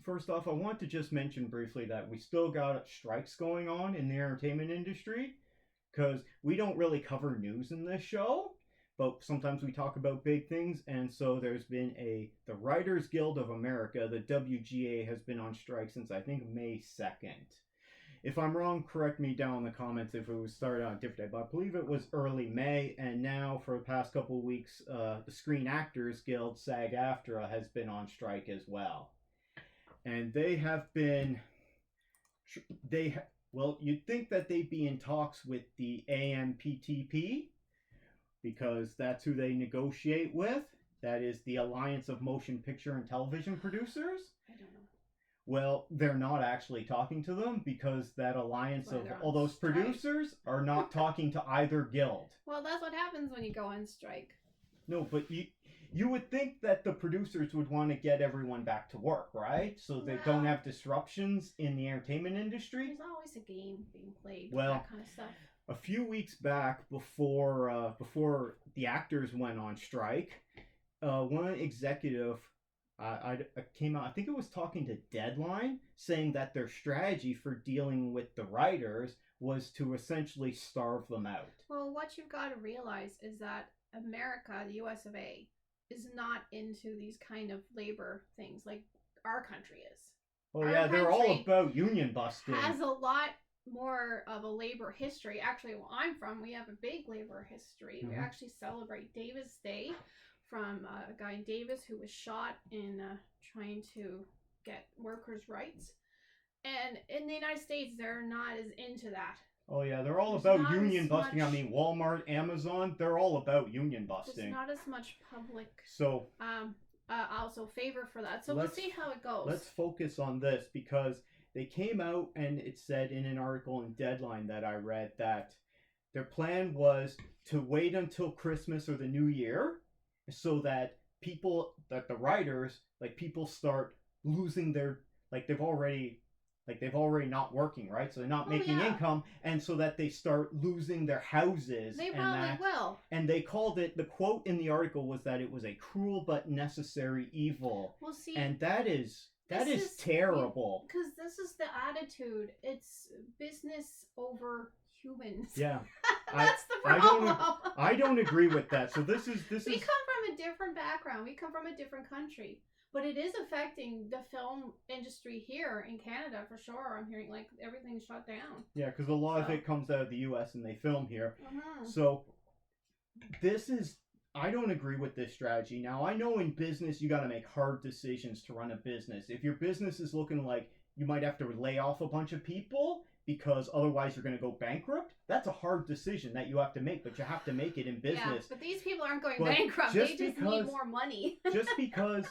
first off, I want to just mention briefly that we still got strikes going on in the entertainment industry because we don't really cover news in this show, but sometimes we talk about big things. And so there's been the Writers Guild of America, the WGA, has been on strike since I think May 2nd. If I'm wrong, correct me down in the comments if it was started on a different day, but I believe it was early May, and now for the past couple of weeks, the Screen Actors Guild, SAG-AFTRA, has been on strike as well. And they have been, well, you'd think that they'd be in talks with the AMPTP, because that's who they negotiate with. That is the Alliance of Motion Picture and Television Producers. I don't know. Well, they're not actually talking to them because that alliance of all those strike. producers are not talking to either guild. Well, that's what happens when you go on strike. No, but you would think that the producers would want to get everyone back to work, right? So they don't have disruptions in the entertainment industry. There's always a game being played, well, that kind of stuff. A few weeks back, before the actors went on strike, one executive I came out, I think it was talking to Deadline, saying that their strategy for dealing with the writers was to essentially starve them out. Well, what you've got to realize is that America, the US of A, is not into these kind of labor things like our country is. Oh yeah, they're all about union busting. Has a lot more of a labor history. Actually, where I'm from, we have a big labor history. Mm-hmm. We actually celebrate Davis Day from a guy in Davis who was shot in trying to get workers' rights. And in the United States, they're not as into that. Oh yeah, they're all about union busting. I mean, Walmart, Amazon, they're all about union busting. There's not as much public so also favor for that. So we'll see how it goes. Let's focus on this because they came out and it said in an article in Deadline that I read that their plan was to wait until Christmas or the New Year so that the writers, like people start losing their, they've already not working, right? So they're not making income, and so that they start losing their houses. They probably will. And they called it, the quote in the article was that it was a cruel but necessary evil. Well, see, and that is terrible. Because this is the attitude. It's business over humans. Yeah. That's the problem. I don't agree with that. So this is. We come from a different background. We come from a different country. But it is affecting the film industry here in Canada for sure. I'm hearing like everything's shut down. Yeah, because a lot of it comes out of the U.S. and they film here. Mm-hmm. So I don't agree with this strategy. Now, I know in business you got to make hard decisions to run a business. If your business is looking like you might have to lay off a bunch of people because otherwise you're going to go bankrupt, that's a hard decision that you have to make, but you have to make it in business. Yeah, but these people aren't going bankrupt. They just need more money. Just because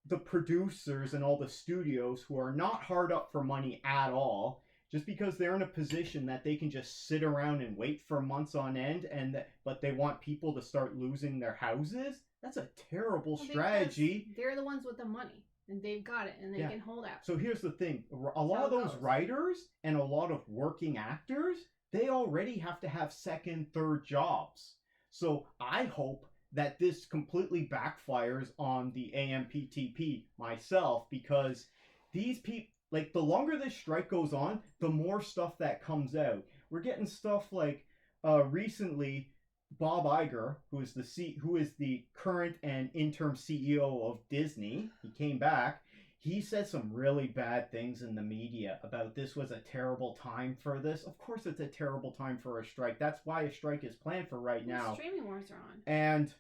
the producers and all the studios who are not hard up for money at all, just because they're in a position that they can just sit around and wait for months on end, but they want people to start losing their houses, that's a terrible strategy. They're the ones with the money, and they've got it, and they can hold out. So here's the thing. A lot of those writers and a lot of working actors, they already have to have second, third jobs. So I hope that this completely backfires on the AMPTP myself, because these people, the longer this strike goes on, the more stuff that comes out. We're getting stuff like recently Bob Iger, who is the current and interim CEO of Disney, he came back. He said some really bad things in the media about this was a terrible time for this. Of course it's a terrible time for a strike. That's why a strike is planned for right now. Streaming wars are on. And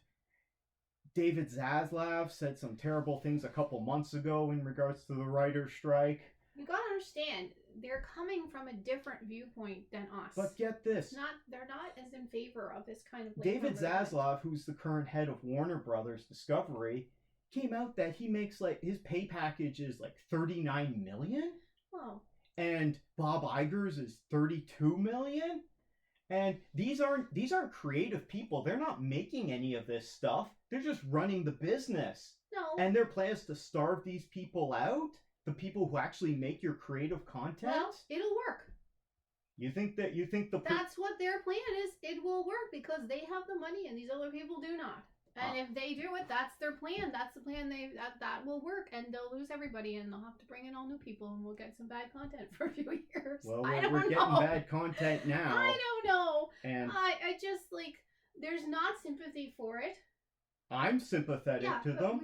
David Zaslav said some terrible things a couple months ago in regards to the writer's strike. You gotta understand, they're coming from a different viewpoint than us. But get this. They're not as in favor of this kind of David Zaslav, who's the current head of Warner Brothers Discovery, came out that he makes his pay package is $39 million. Oh. And Bob Iger's is $32 million. And these aren't creative people. They're not making any of this stuff. They're just running the business. No. And their plan is to starve these people out? The people who actually make your creative content? Well, it'll work. That's what their plan is. It will work because they have the money and these other people do not. And if they do it, that's their plan. That's the plan. That will work, and they'll lose everybody, and they'll have to bring in all new people, and we'll get some bad content for a few years. Well, I don't we're know. getting bad content now. I don't know. And I just like there's not sympathy for it. I'm sympathetic to but them.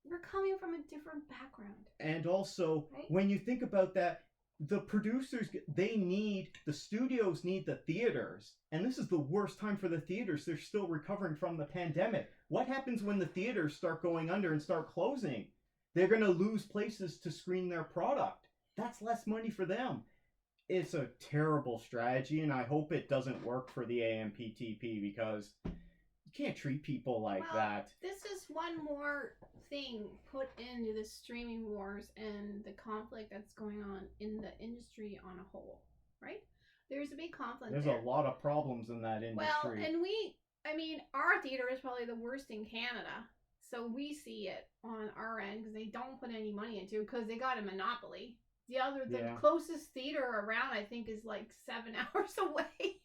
We're coming from a different background. And also, right? when you think about that, the producers, the studios need the theaters. And this is the worst time for the theaters. They're still recovering from the pandemic. What happens when the theaters start going under and start closing? They're going to lose places to screen their product. That's less money for them. It's a terrible strategy, and I hope it doesn't work for the AMPTP, because you can't treat people like that. This is one more thing put into the streaming wars and the conflict that's going on in the industry on a whole, right? There's a big conflict. There's a lot of problems in that industry. Well, and our theater is probably the worst in Canada, so we see it on our end because they don't put any money into it because they got a monopoly. The closest theater around, I think, is like 7 hours away.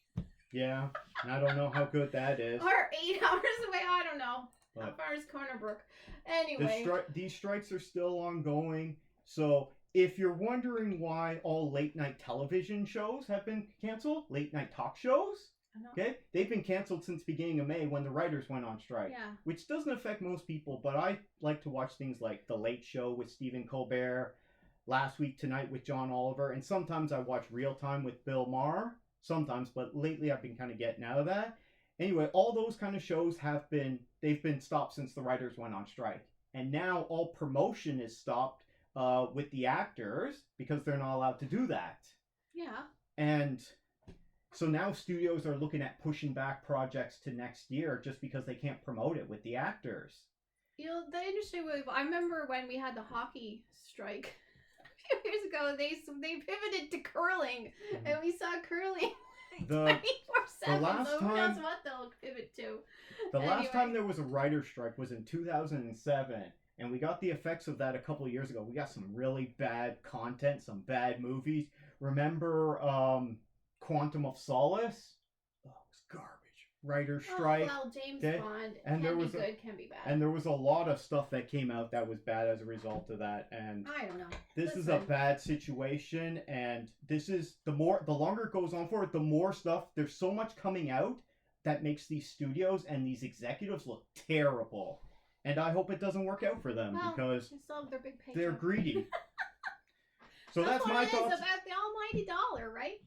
Yeah, and I don't know how good that is. Or 8 hours away, I don't know. But how far is Corner Brook? Anyway. These strikes are still ongoing. So if you're wondering why all late night television shows have been canceled, late night talk shows, okay, they've been canceled since beginning of May when the writers went on strike. Yeah. Which doesn't affect most people, but I like to watch things like The Late Show with Stephen Colbert, Last Week Tonight with John Oliver, and sometimes I watch Real Time with Bill Maher. Sometimes, but lately I've been kind of getting out of that. Anyway, all those kind of shows they've been stopped since the writers went on strike. And now all promotion is stopped with the actors because they're not allowed to do that. Yeah. And so now studios are looking at pushing back projects to next year just because they can't promote it with the actors. You know, the industry I remember when we had the hockey strike a few years ago, they pivoted to curling, and we saw curling 24/7. So who knows what they'll pivot to. Last time there was a writer's strike was in 2007, and we got the effects of that a couple of years ago. We got some really bad content, some bad movies. Remember Quantum of Solace? Oh, it was garbage. Writer's strike. Well, James Bond and can be good, can be bad. And there was a lot of stuff that came out that was bad as a result of that. And I don't know. This is a bad situation, and this is the longer it goes on for it, the more stuff. There's so much coming out that makes these studios and these executives look terrible. And I hope it doesn't work out for them because they still have their big paycheck. They're greedy. So that's my thoughts. It's about the almighty dollar, right?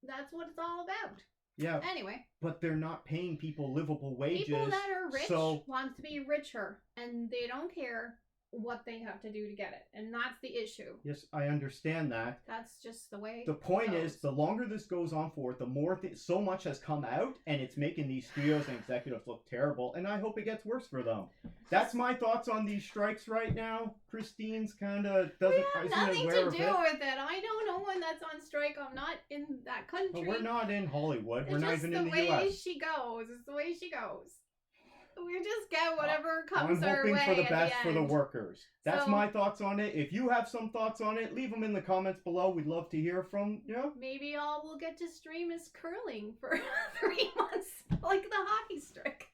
That's what it's all about. Yeah. Anyway. But they're not paying people livable wages. People that are rich want to be richer, and they don't care what they have to do to get it. And that's the issue. Yes, I understand that. That's just the way the point is, the longer this goes on for, the more so much has come out, and it's making these studios and executives look terrible, and I hope it gets worse for them. That's my thoughts on these strikes right now. Christine's kind of doesn't have nothing to do with it. I know no one that's on strike. I'm not in that country. But we're not in Hollywood. We're not even in the U.S. It's the way she goes. It's the way she goes. We just get whatever comes our way. I'm hoping for the best for the workers. That's my thoughts on it. If you have some thoughts on it, leave them in the comments below. We'd love to hear from you. Maybe all we'll get to stream is curling for 3 months, like the hockey strike.